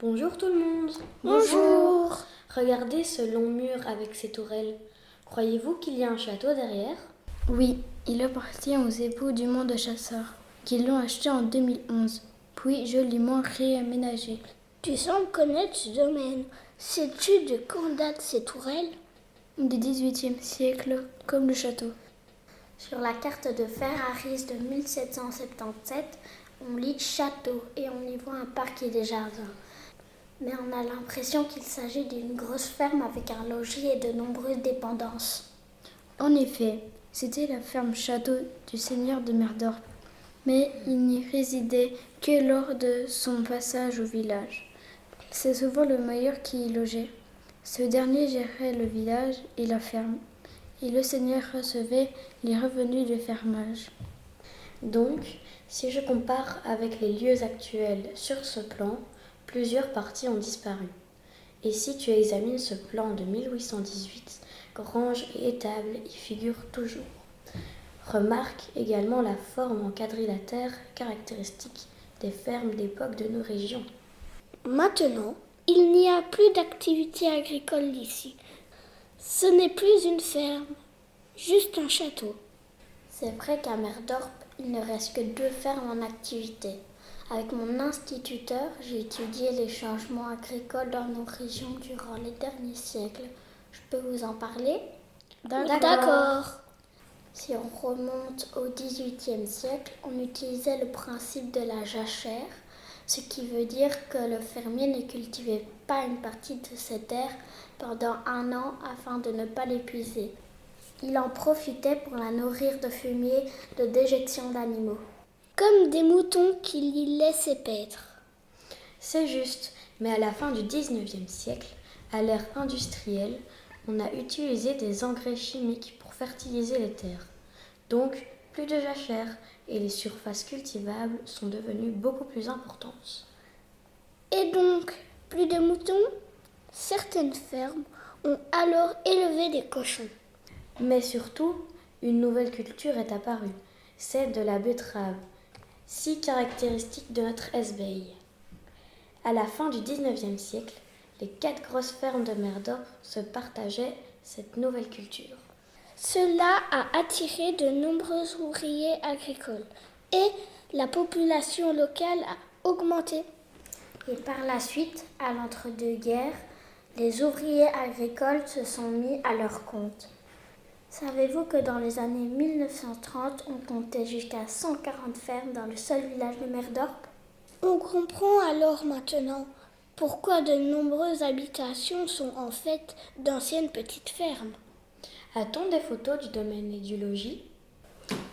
Bonjour tout le monde. Bonjour. Regardez ce long mur avec ses tourelles. Croyez-vous qu'il y a un château derrière? Oui, il appartient aux époux Dumont de Chassard, qui l'ont acheté en 2011, puis joliment réaménagé. Tu sembles connaître ce domaine. Sais-tu de quand datent ces tourelles? Du XVIIIe siècle, comme le château. Sur la carte de Ferraris de 1777, on lit château et on y voit un parc et des jardins. Mais on a l'impression qu'il s'agit d'une grosse ferme avec un logis et de nombreuses dépendances. En effet, c'était la ferme château du seigneur de Merdorp, mais il n'y résidait que lors de son passage au village. C'est souvent le maire qui y logeait. Ce dernier gérait le village et la ferme, et le seigneur recevait les revenus du fermage. Donc, si je compare avec les lieux actuels sur ce plan, plusieurs parties ont disparu. Et si tu examines ce plan de 1818, granges et étables y figurent toujours. Remarque également la forme en quadrilatère caractéristique des fermes d'époque de nos régions. Maintenant, il n'y a plus d'activité agricole ici. Ce n'est plus une ferme, juste un château. C'est vrai qu'à Merdorp, il ne reste que 2 fermes en activité. Avec mon instituteur, j'ai étudié les changements agricoles dans nos régions durant les derniers siècles. Je peux vous en parler? D'accord. Si on remonte au XVIIIe siècle, on utilisait le principe de la jachère, ce qui veut dire que le fermier ne cultivait pas une partie de ses terres pendant 1 an afin de ne pas l'épuiser. Il en profitait pour la nourrir de fumier de déjection d'animaux, comme des moutons qu'il y laissait paître. C'est juste, mais à la fin du XIXe siècle, à l'ère industrielle, on a utilisé des engrais chimiques pour fertiliser les terres. Donc, plus de jachère et les surfaces cultivables sont devenues beaucoup plus importantes. Et donc, plus de moutons? Certaines fermes ont alors élevé des cochons. Mais surtout, une nouvelle culture est apparue, celle de la betterave, si caractéristique de notre Esbeil. À la fin du XIXe siècle, les 4 grosses fermes de Merdorp se partageaient cette nouvelle culture. Cela a attiré de nombreux ouvriers agricoles et la population locale a augmenté. Et par la suite, à l'entre-deux-guerres, les ouvriers agricoles se sont mis à leur compte. Savez-vous que dans les années 1930, on comptait jusqu'à 140 fermes dans le seul village de Merdorp? On comprend alors maintenant pourquoi de nombreuses habitations sont en fait d'anciennes petites fermes. A-t-on des photos du domaine et du logis?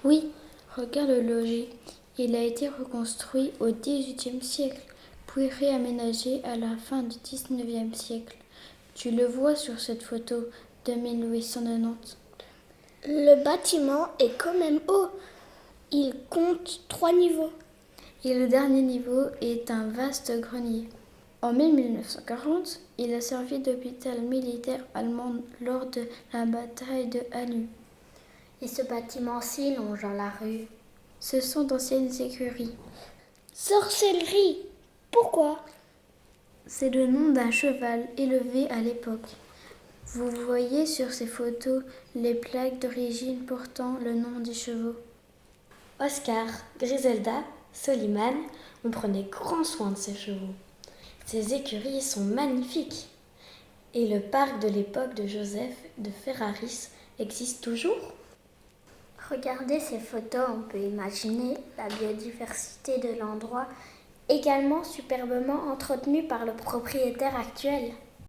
Oui, regarde le logis. Il a été reconstruit au XVIIIe siècle, puis réaménagé à la fin du XIXe siècle. Tu le vois sur cette photo de 1890. Le bâtiment est quand même haut. Il compte 3 niveaux. Et le dernier niveau est un vaste grenier. En 1940, il a servi d'hôpital militaire allemand lors de la bataille de Hanu. Et ce bâtiment-ci longeant la rue? Ce sont d'anciennes écuries. Sorcellerie! Pourquoi? C'est le nom d'un cheval élevé à l'époque. Vous voyez sur ces photos les plaques d'origine portant le nom des chevaux. Oscar, Griselda, Soliman, on prenait grand soin de ces chevaux. Ces écuries sont magnifiques. Et le parc de l'époque de Joseph de Ferraris existe toujours? Regardez ces photos, on peut imaginer la biodiversité de l'endroit, également superbement entretenu par le propriétaire actuel.